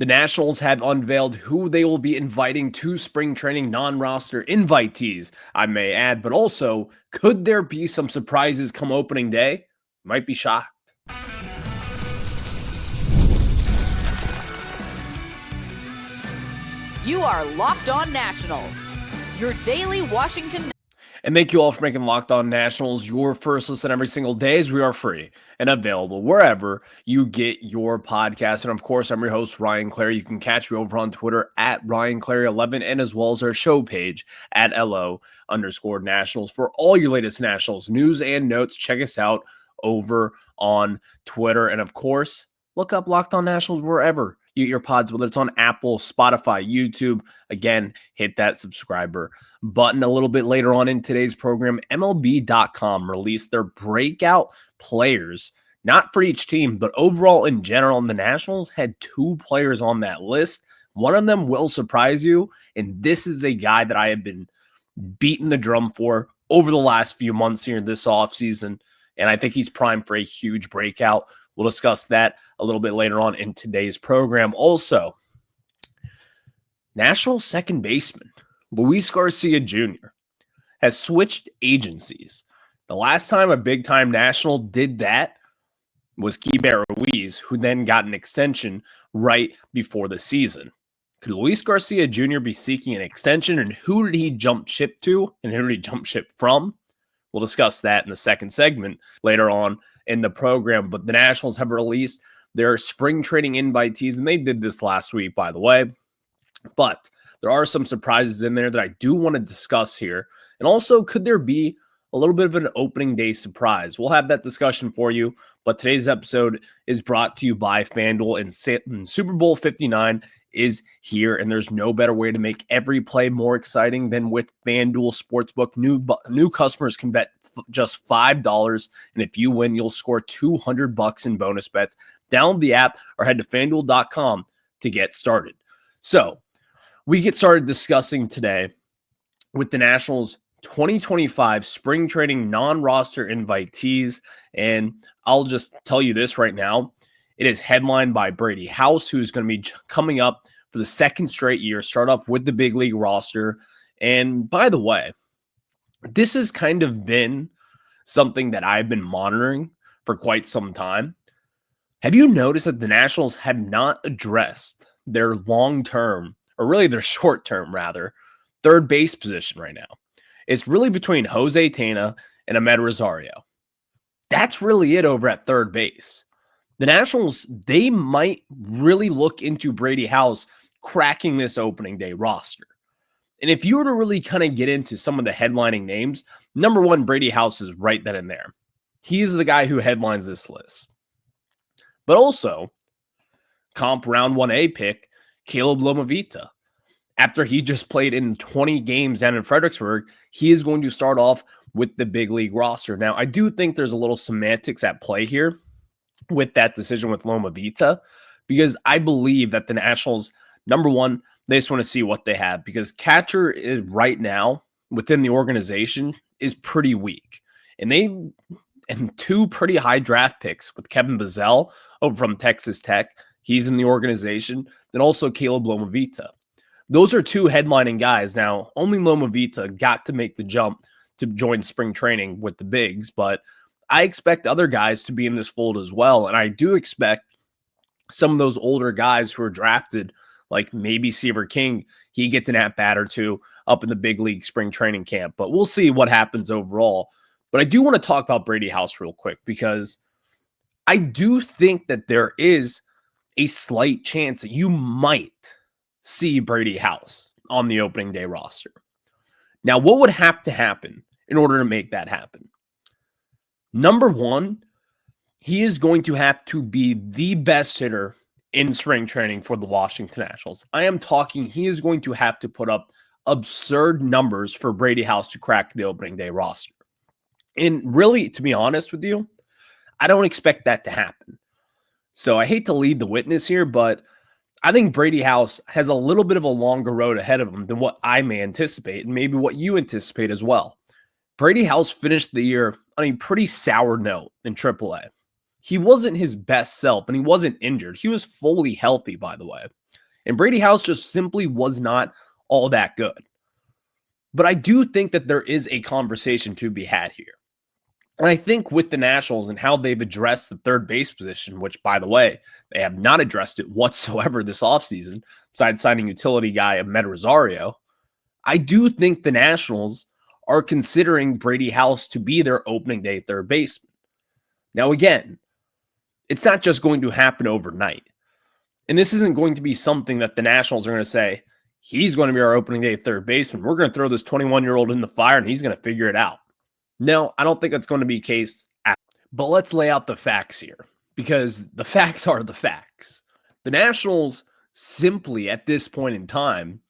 The Nationals have unveiled who they will be inviting to spring training, non-roster invitees, I may add, but also, could there be some surprises come opening day? Might be shocked. You are Locked On Nationals, your daily Washington. And thank you all for making Locked On Nationals your first listen every single day, as we are free and available wherever you get your podcast. And of course, I'm your host, Ryan Clary. You can catch me over on Twitter at RyanClary11 and as well as our show page at LO_Nationals for all your latest Nationals news and notes. Check us out over on Twitter. And of course, look up Locked On Nationals wherever you get your pods, whether it's on Apple, Spotify, YouTube. Again, hit that subscriber button. A little bit later on in today's program, MLB.com released their breakout players, not for each team, but overall in general. And the Nationals had 2 players on that list. One of them will surprise you, and this is a guy that I have been beating the drum for over the last few months here this offseason, and I think he's primed for a huge breakout. We'll discuss that a little bit later on in today's program. Also, National second baseman Luis Garcia Jr. has switched agencies. The last time a big-time National did that was Keibert Ruiz, who then got an extension right before the season. Could Luis Garcia Jr. be seeking an extension, and who did he jump ship to, and who did he jump ship from? We'll discuss that in the second segment later on in the program. But the Nationals have released their spring training invitees, and they did this last week, by the way. But there are some surprises in there that I do want to discuss here. And also, could there be a little bit of an opening day surprise? We'll have that discussion for you. But today's episode is brought to you by FanDuel, and Super Bowl 59 is here, and there's no better way to make every play more exciting than with FanDuel Sportsbook. New customers can bet just $5, and if you win, you'll score $200 in bonus bets. Download the app or head to FanDuel.com to get started. So we get started discussing today with the Nationals 2025 spring training non-roster invitees, and I'll just tell you this right now. It is headlined by Brady House, who's going to be coming up for the second straight year, start off with the big league roster. And by the way, this has kind of been something that I've been monitoring for quite some time. Have you noticed that the Nationals have not addressed their long-term, or really their short-term rather, third base position right now? It's really between Jose Tena and Ahmed Rosario. That's really it over at third base. The Nationals, they might really look into Brady House cracking this opening day roster. And if you were to really kind of get into some of the headlining names, number one, Brady House is right then and there. He's the guy who headlines this list. But also, comp round 1A pick, Caleb Lomavita. After he just played in 20 games down in Fredericksburg, he is going to start off with the big league roster. Now, I do think there's a little semantics at play here with that decision with Lomavita, because I believe that the Nationals, number one, they just want to see what they have, because catcher is right now within the organization is pretty weak. And 2 pretty high draft picks with Kevin Bazell over from Texas Tech. He's in the organization. And also Caleb Lomavita. Those are 2 headlining guys. Now, only Lomavita got to make the jump to join spring training with the Bigs, but I expect other guys to be in this fold as well. And I do expect some of those older guys who are drafted, like maybe Seaver King, he gets an at-bat or 2 up in the big league spring training camp. But we'll see what happens overall. But I do want to talk about Brady House real quick, because I do think that there is a slight chance that you might see Brady House on the opening day roster. Now, what would have to happen in order to make that happen? Number one, he is going to have to be the best hitter in spring training for the Washington Nationals. I am talking, he is going to have to put up absurd numbers for Brady House to crack the opening day roster. And really, to be honest with you, I don't expect that to happen. So I hate to lead the witness here, but I think Brady House has a little bit of a longer road ahead of him than what I may anticipate, and maybe what you anticipate as well. Brady House finished the year on a pretty sour note in AAA. he wasn't his best self and he wasn't injured. He was fully healthy, by the way. And Brady House just simply was not all that good. But I do think that there is a conversation to be had here. And I think with the Nationals and how they've addressed the third base position, which, by the way, they have not addressed it whatsoever this offseason, besides signing utility guy Ahmed Rosario, I do think the Nationals are considering Brady House to be their opening day third baseman. Now, again, it's not just going to happen overnight. And this isn't going to be something that the Nationals are going to say, he's going to be our opening day third baseman. We're going to throw this 21-year-old in the fire and he's going to figure it out. No, I don't think that's going to be the case. But let's lay out the facts here, because the facts are the facts. The Nationals simply, at this point in time,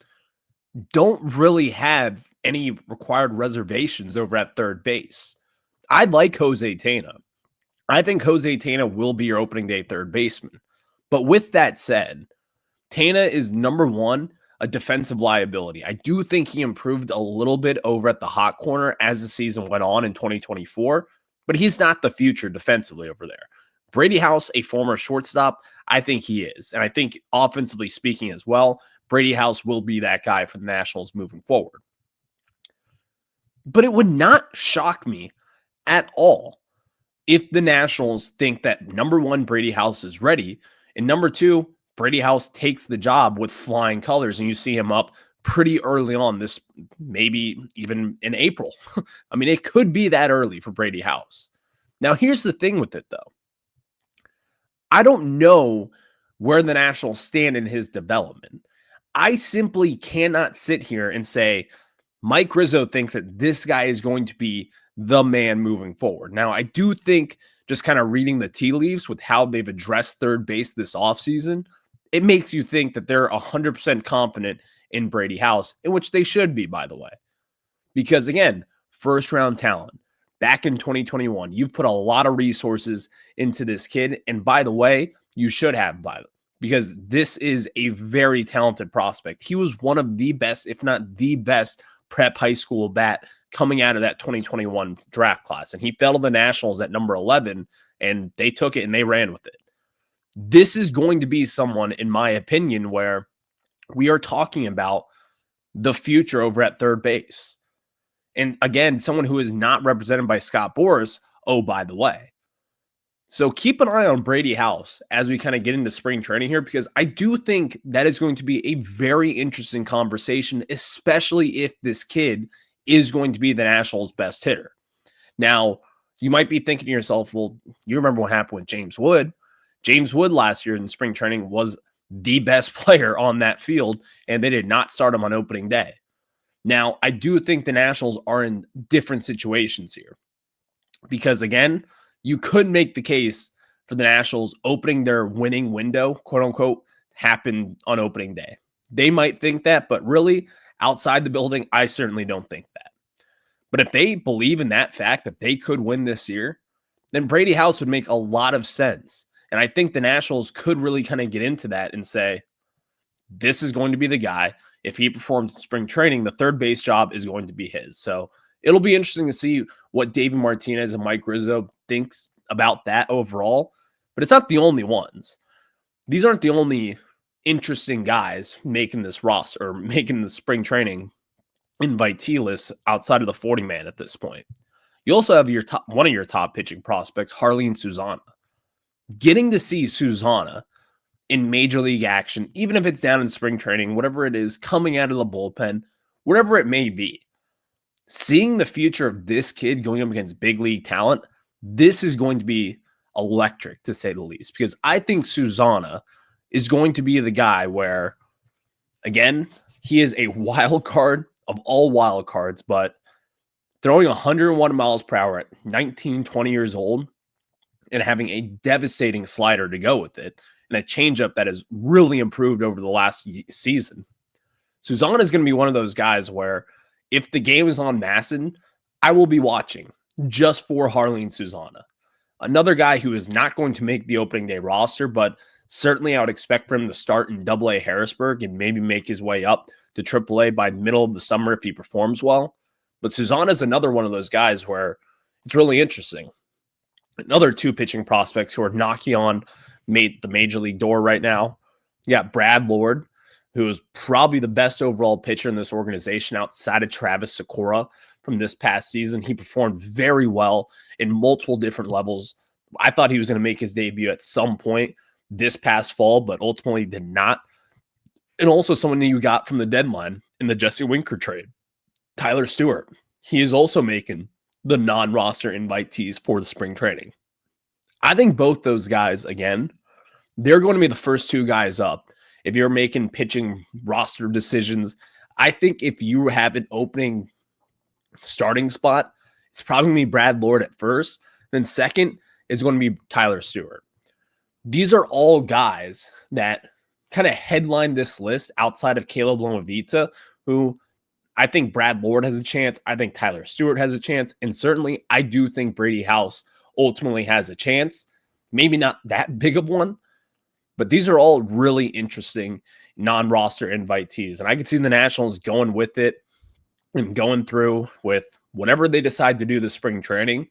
don't really have any required reservations over at third base. I like Jose Tena. I think Jose Tena will be your opening day third baseman. But with that said, Tena is number one, a defensive liability. I do think he improved a little bit over at the hot corner as the season went on in 2024, but he's not the future defensively over there. Brady House, a former shortstop, I think he is. And I think offensively speaking as well, Brady House will be that guy for the Nationals moving forward. But it would not shock me at all if the Nationals think that number one, Brady House is ready, and number two, Brady House takes the job with flying colors and you see him up pretty early on this, maybe even in April. I mean, it could be that early for Brady House. Now, here's the thing with it, though. I don't know where the Nationals stand in his development. I simply cannot sit here and say, Mike Rizzo thinks that this guy is going to be the man moving forward. Now, I do think just kind of reading the tea leaves with how they've addressed third base this offseason, it makes you think that they're 100% confident in Brady House, in which they should be, by the way. Because again, first round talent. Back in 2021, you've put a lot of resources into this kid. And by the way, you should have, because this is a very talented prospect. He was one of the best, if not the best, prep high school bat coming out of that 2021 draft class. And he fell to the Nationals at number 11, and they took it and they ran with it. This is going to be someone, in my opinion, where we are talking about the future over at third base. And again, someone who is not represented by Scott Boras, oh, by the way. So keep an eye on Brady House as we kind of get into spring training here, because I do think that is going to be a very interesting conversation, especially if this kid is going to be the Nationals' best hitter. Now, you might be thinking to yourself, well, you remember what happened with James Wood. James Wood last year in spring training was the best player on that field, and they did not start him on opening day. Now, I do think the Nationals are in different situations here because, again, you could make the case for the Nationals opening their winning window, quote unquote, happen on opening day. They might think that, but really, outside the building, I certainly don't think that. But if they believe in that fact that they could win this year, then Brady House would make a lot of sense. And I think the Nationals could really kind of get into that and say, this is going to be the guy. If he performs in spring training, the third base job is going to be his. So it'll be interesting to see what David Martinez and Mike Rizzo thinks about that overall. But it's not the only ones. These aren't the only interesting guys making this roster or making the spring training invitee list outside of the 40-man at this point. You also have one of your top pitching prospects, Harleen Susana. Getting to see Susana in major league action, even if it's down in spring training, whatever it is, coming out of the bullpen, whatever it may be, seeing the future of this kid going up against big league talent, this is going to be electric, to say the least, because I think Susana is going to be the guy where, again, he is a wild card of all wild cards, but throwing 101 miles per hour at 19, 20 years old and having a devastating slider to go with it and a changeup that has really improved over the last season. Susana is going to be one of those guys where if the game is on Masson, I will be watching just for Harleen Susana. Another guy who is not going to make the opening day roster, but certainly I would expect for him to start in AA Harrisburg and maybe make his way up to AAA by middle of the summer if he performs well. But Susana is another one of those guys where it's really interesting. Another two pitching prospects who are knocking on the major league door right now. You got Brad Lord, who is probably the best overall pitcher in this organization outside of Travis Sakura from this past season. He performed very well in multiple different levels. I thought he was going to make his debut at some point this past fall, but ultimately did not. And also someone that you got from the deadline in the Jesse Winker trade, Tyler Stewart. He is also making the non-roster invitees for the spring training. I think both those guys, again, they're going to be the first two guys up. If you're making pitching roster decisions, I think if you have an opening starting spot, it's probably going to be Brad Lord at first. Then second, it's going to be Tyler Stewart. These are all guys that kind of headline this list outside of Caleb Lomavita, who I think Brad Lord has a chance. I think Tyler Stewart has a chance. And certainly I do think Brady House ultimately has a chance. Maybe not that big of one, but these are all really interesting non-roster invitees. And I can see the Nationals going with it and going through with whatever they decide to do this spring training.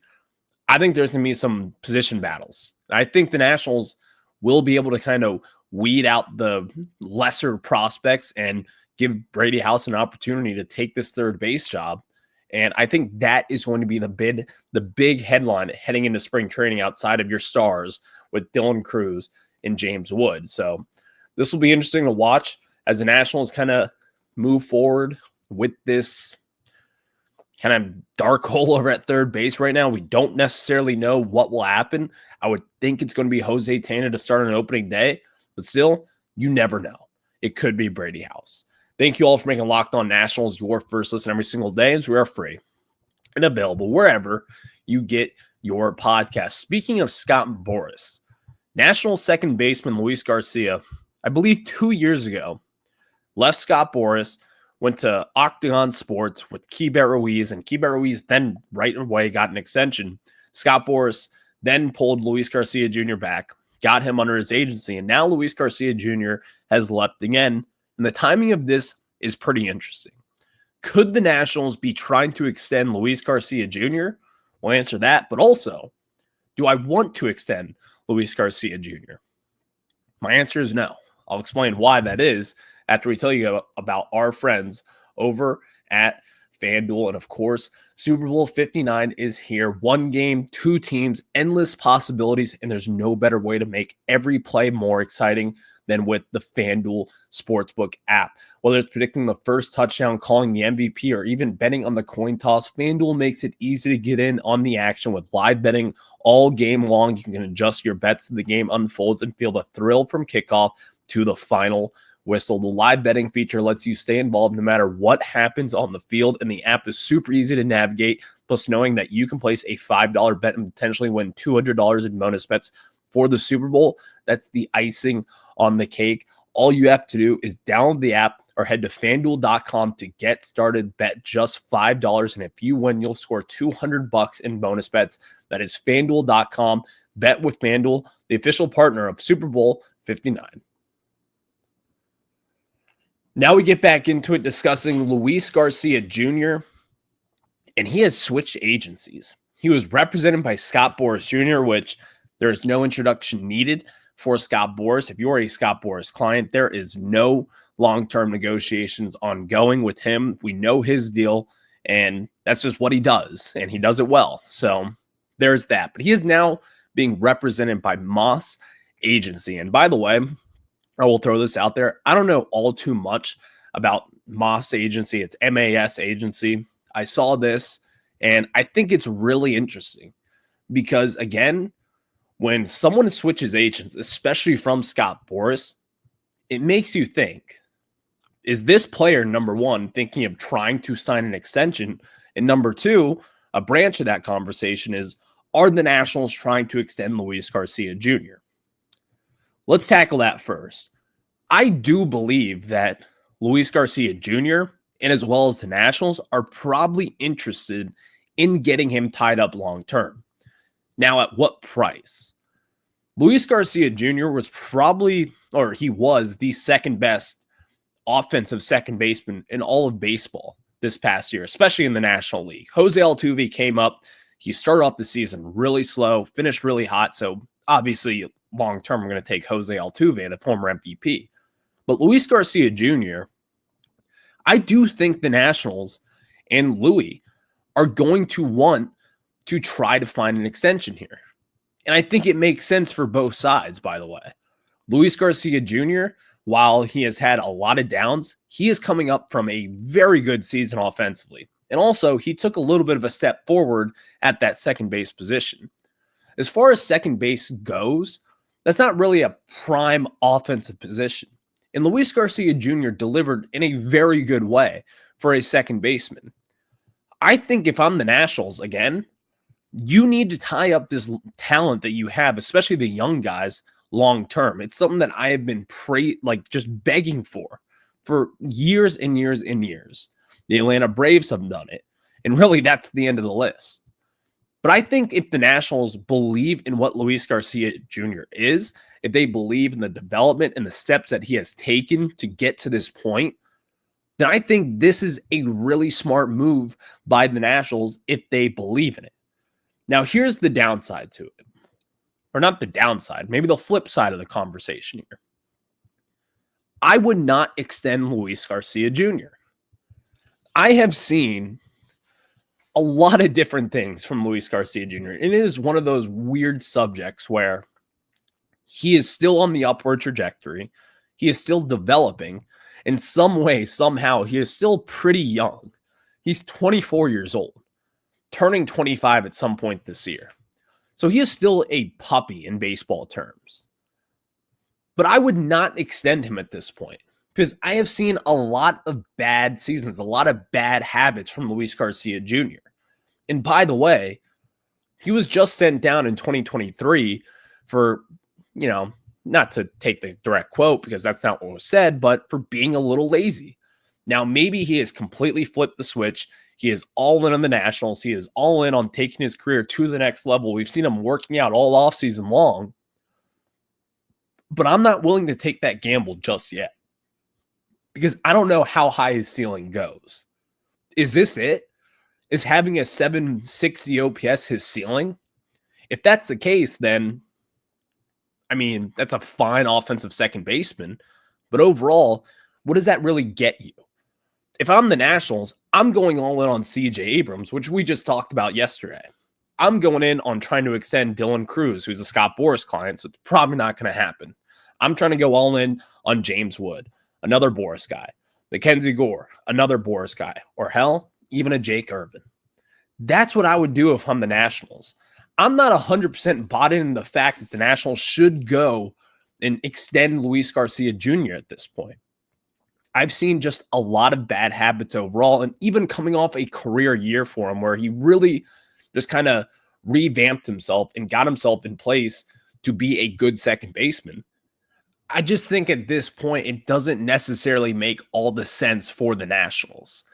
I think there's going to be some position battles. I think the Nationals will be able to kind of weed out the lesser prospects and give Brady House an opportunity to take this third base job. And I think that is going to be the big headline heading into spring training outside of your stars with Dylan Cruz and James Wood. So this will be interesting to watch as the Nationals kind of move forward with this kind of dark hole over at third base right now. We don't necessarily know what will happen. I would think it's going to be Jose Tena to start on opening day, but still, you never know. It could be Brady House. Thank you all for making Locked On Nationals your first listen every single day, as we are free and available wherever you get your podcast. Speaking of Scott Boras, National second baseman Luis Garcia, I believe 2 years ago, left Scott Boras, went to Octagon Sports with Keibert Ruiz, and Keibert Ruiz then right away got an extension. Scott Boras then pulled Luis Garcia Jr. back, got him under his agency, and now Luis Garcia Jr. has left again. And the timing of this is pretty interesting. Could the Nationals be trying to extend Luis Garcia Jr.? We'll answer that. But also, do I want to extend Luis Garcia Jr.? My answer is no. I'll explain why that is after we tell you about our friends over at FanDuel. And of course, Super Bowl 59 is here. One game, two teams, endless possibilities, and there's no better way to make every play more exciting than with the FanDuel Sportsbook app. Whether it's predicting the first touchdown, calling the MVP, or even betting on the coin toss, FanDuel makes it easy to get in on the action with live betting all game long. You can adjust your bets as the game unfolds and feel the thrill from kickoff to the final whistle. The live betting feature lets you stay involved no matter what happens on the field, and the app is super easy to navigate. Plus, knowing that you can place a $5 bet and potentially win $200 in bonus bets for the Super Bowl, that's the icing on the cake. All you have to do is download the app or head to FanDuel.com to get started. Bet just $5, and if you win, you'll score $200 in bonus bets. That is FanDuel.com. Bet with FanDuel, the official partner of Super Bowl 59. Now we get back into it discussing Luis Garcia Jr., and he has switched agencies. He was represented by Scott Boras Jr., which there is no introduction needed for Scott Boras. If you are a Scott Boras client, there is no long-term negotiations ongoing with him. We know his deal, and that's just what he does, and he does it well. So there's that. But he is now being represented by Moss Agency. And by the way, I will throw this out there. I don't know all too much about Moss Agency. It's MAS Agency. I saw this, and I think it's really interesting because, again, when someone switches agents, especially from Scott Boras, it makes you think, is this player, number one, thinking of trying to sign an extension? And number two, a branch of that conversation is, are the Nationals trying to extend Luis Garcia Jr.? Let's tackle that first. I do believe that Luis Garcia Jr. and as well as the Nationals are probably interested in getting him tied up long term. Now, at what price? Luis Garcia Jr. was he was the second best offensive second baseman in all of baseball this past year, especially in the National League. Jose Altuve came up, He started off the season really slow, finished really hot. So obviously, long term, I'm going to take Jose Altuve, the former MVP. But Luis Garcia Jr., I do think the Nationals and Louis are going to want to try to find an extension here. And I think it makes sense for both sides, by the way. Luis Garcia Jr., while he has had a lot of downs, he is coming up from a very good season offensively. And also, he took a little bit of a step forward at that second base position. As far as second base goes, that's not really a prime offensive position. And Luis Garcia Jr. delivered in a very good way for a second baseman. I think if I'm the Nationals, again, you need to tie up this talent that you have, especially the young guys, long term. It's something that I have been just begging for years and years and years. The Atlanta Braves have done it. And really, that's the end of the list. But I think if the Nationals believe in what Luis Garcia Jr. is, if they believe in the development and the steps that he has taken to get to this point, then I think this is a really smart move by the Nationals if they believe in it. Now, here's the downside to it. Or not the downside, maybe the flip side of the conversation here. I would not extend Luis Garcia Jr. I have seen a lot of different things from Luis Garcia Jr. It is one of those weird subjects where he is still on the upward trajectory. He is still developing. In some way, somehow, he is still pretty young. He's 24 years old, turning 25 at some point this year. So he is still a puppy in baseball terms. But I would not extend him at this point because I have seen a lot of bad seasons, a lot of bad habits from Luis Garcia Jr. And by the way, he was just sent down in 2023 for, not to take the direct quote because that's not what was said, but for being a little lazy. Now, maybe he has completely flipped the switch. He is all in on the Nationals. He is all in on taking his career to the next level. We've seen him working out all offseason long. But I'm not willing to take that gamble just yet because I don't know how high his ceiling goes. Is this it? Is having a 760 OPS his ceiling? If that's the case, then, that's a fine offensive second baseman. But overall, what does that really get you? If I'm the Nationals, I'm going all in on CJ Abrams, which we just talked about yesterday. I'm going in on trying to extend Dylan Cruz, who's a Scott Boras client, so it's probably not going to happen. I'm trying to go all in on James Wood, another Boras guy, Mackenzie Gore, another Boras guy, or hell, even a Jake Irvin. That's what I would do if I'm the Nationals. I'm not 100% bought in the fact that the Nationals should go and extend Luis Garcia Jr. at this point. I've seen just a lot of bad habits overall, and even coming off a career year for him where he really just kind of revamped himself and got himself in place to be a good second baseman. I just think at this point, it doesn't necessarily make all the sense for the Nationals.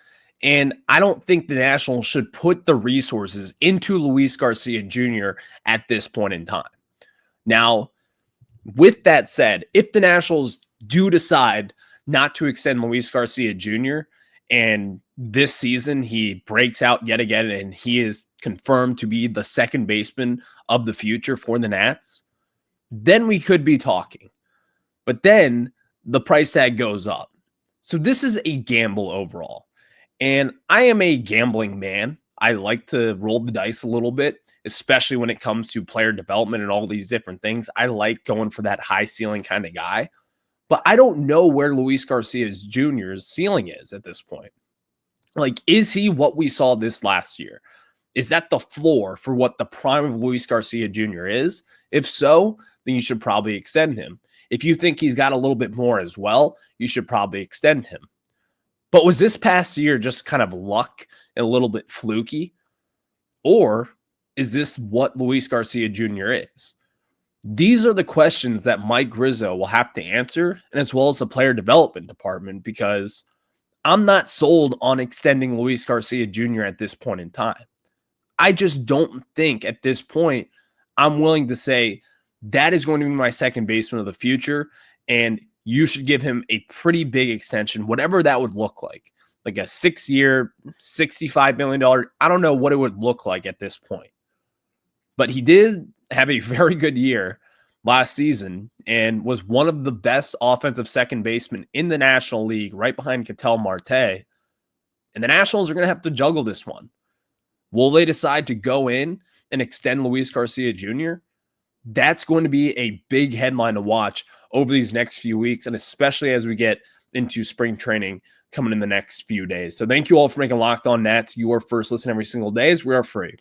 And I don't think the Nationals should put the resources into Luis Garcia Jr. at this point in time. Now, with that said, if the Nationals do decide not to extend Luis Garcia Jr. and this season he breaks out yet again and he is confirmed to be the second baseman of the future for the Nats, then we could be talking. But then the price tag goes up. So this is a gamble overall. And I am a gambling man. I like to roll the dice a little bit, especially when it comes to player development and all these different things. I like going for that high ceiling kind of guy. But I don't know where Luis Garcia Jr.'s ceiling is at this point. Like, is he what we saw this last year? Is that the floor for what the prime of Luis Garcia Jr. is? If so, then you should probably extend him. If you think he's got a little bit more as well, you should probably extend him. But was this past year just kind of luck and a little bit fluky? Or is this what Luis Garcia Jr. is? These are the questions that Mike Rizzo will have to answer, and as well as the player development department, because I'm not sold on extending Luis Garcia Jr. at this point in time. I just don't think at this point I'm willing to say that is going to be my second baseman of the future, and you should give him a pretty big extension, whatever that would look like a 6-year, $65 million. I don't know what it would look like at this point. But he did have a very good year last season and was one of the best offensive second basemen in the National League, right behind Ketel Marte. And the Nationals are going to have to juggle this one. Will they decide to go in and extend Luis Garcia Jr.? That's going to be a big headline to watch over these next few weeks, and especially as we get into spring training coming in the next few days. So thank you all for making Locked On Nats your first listen every single day, as we are free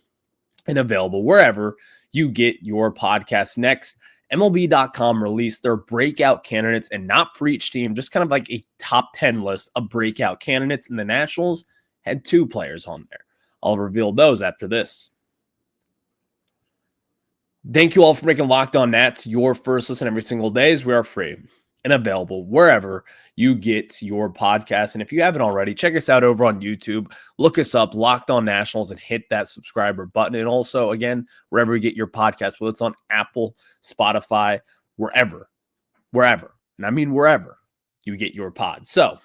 and available wherever you get your podcast. Next, MLB.com released their breakout candidates, and not for each team, just kind of like a top 10 list of breakout candidates. And the Nationals had 2 players on there. I'll reveal those after this. Thank you all for making Locked On Nats your first listen every single day, as we are free and available wherever you get your podcast. And if you haven't already, check us out over on YouTube. Look us up, Locked On Nationals, and hit that subscriber button. And also, again, wherever you get your podcast, whether it's on Apple, Spotify, wherever, and I mean wherever you get your pod. So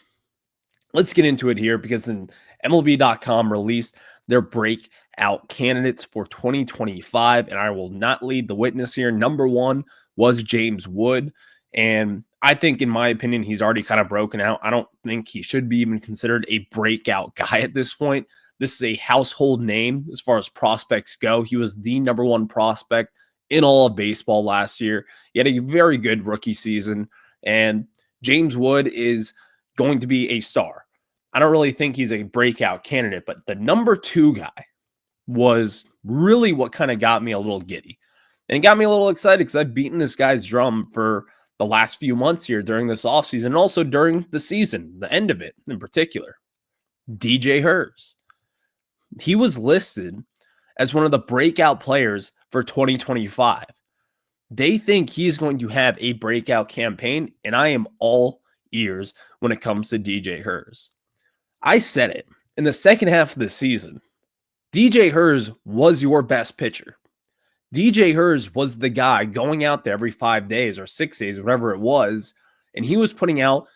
let's get into it here, because then MLB.com released their breakout candidates for 2025, and I will not lead the witness here. Number 1 was James Wood, and I think, in my opinion, he's already kind of broken out. I don't think he should be even considered a breakout guy at this point. This is a household name as far as prospects go. He was the number 1 prospect in all of baseball last year. He had a very good rookie season, and James Wood is going to be a star. I don't really think he's a breakout candidate, but the number 2 guy was really what kind of got me a little giddy. And it got me a little excited because I've beaten this guy's drum for the last few months here during this offseason, and also during the season, the end of it in particular. DJ Hers. He was listed as one of the breakout players for 2025. They think he's going to have a breakout campaign, and I am all ears when it comes to DJ Hers. I said it in the second half of the season. DJ Hers was your best pitcher. DJ Hers was the guy going out there every 5 days or 6 days, whatever it was, and he was putting out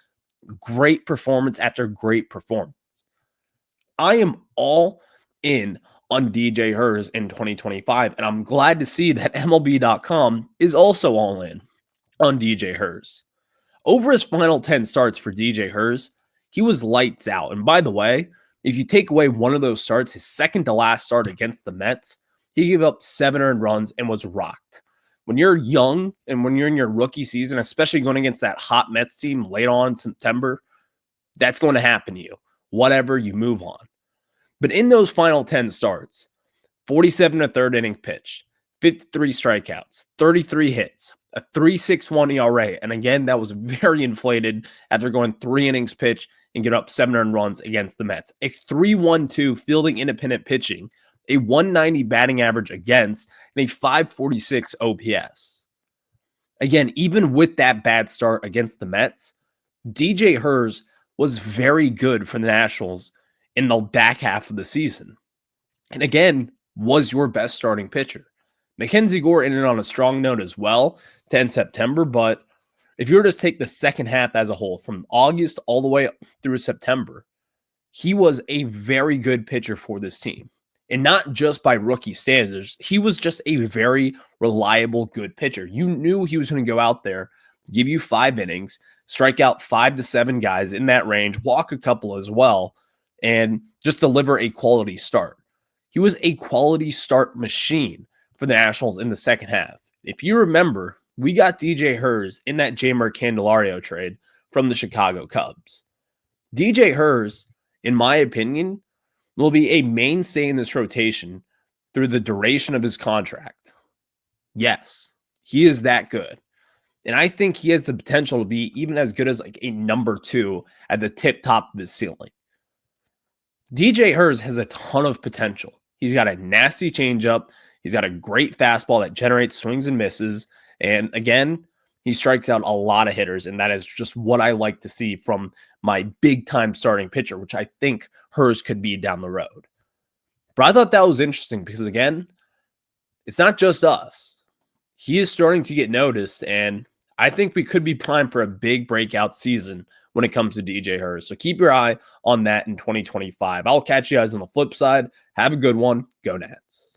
great performance after great performance. I am all in on DJ Hers in 2025, and I'm glad to see that MLB.com is also all in on DJ Hers. Over his final 10 starts for DJ Hers, he was lights out. And by the way, if you take away one of those starts, his second to last start against the Mets, he gave up 7 earned runs and was rocked. When you're young and when you're in your rookie season, especially going against that hot Mets team late on in September, that's going to happen to you. Whatever, you move on. But in those final 10 starts, 47 and a third inning pitch, 53 strikeouts, 33 hits, a 3.61 ERA. And again, that was very inflated after going 3 innings pitch and get up 7 earned runs against the Mets. A 3.12 fielding independent pitching, a 190 batting average against, and a 546 OPS. Again, even with that bad start against the Mets, DJ Hers was very good for the Nationals in the back half of the season. And again, was your best starting pitcher. Mackenzie Gore ended on a strong note as well to end September, but if you were to just take the second half as a whole, from August all the way through September, he was a very good pitcher for this team. And not just by rookie standards, he was just a very reliable, good pitcher. You knew he was going to go out there, give you 5 innings, strike out 5 to 7 guys in that range, walk a couple as well, and just deliver a quality start. He was a quality start machine for the Nationals in the second half. If you remember, we got DJ Hers in that Jeimer Candelario trade from the Chicago Cubs. DJ Hers, in my opinion, will be a mainstay in this rotation through the duration of his contract. Yes, he is that good. And I think he has the potential to be even as good as like a number 2 at the tip top of his ceiling. DJ Hers has a ton of potential. He's got a nasty changeup. He's got a great fastball that generates swings and misses. And again, he strikes out a lot of hitters, and that is just what I like to see from my big-time starting pitcher, which I think Hers could be down the road. But I thought that was interesting because, again, it's not just us. He is starting to get noticed, and I think we could be primed for a big breakout season when it comes to DJ Hers. So keep your eye on that in 2025. I'll catch you guys on the flip side. Have a good one. Go Nats.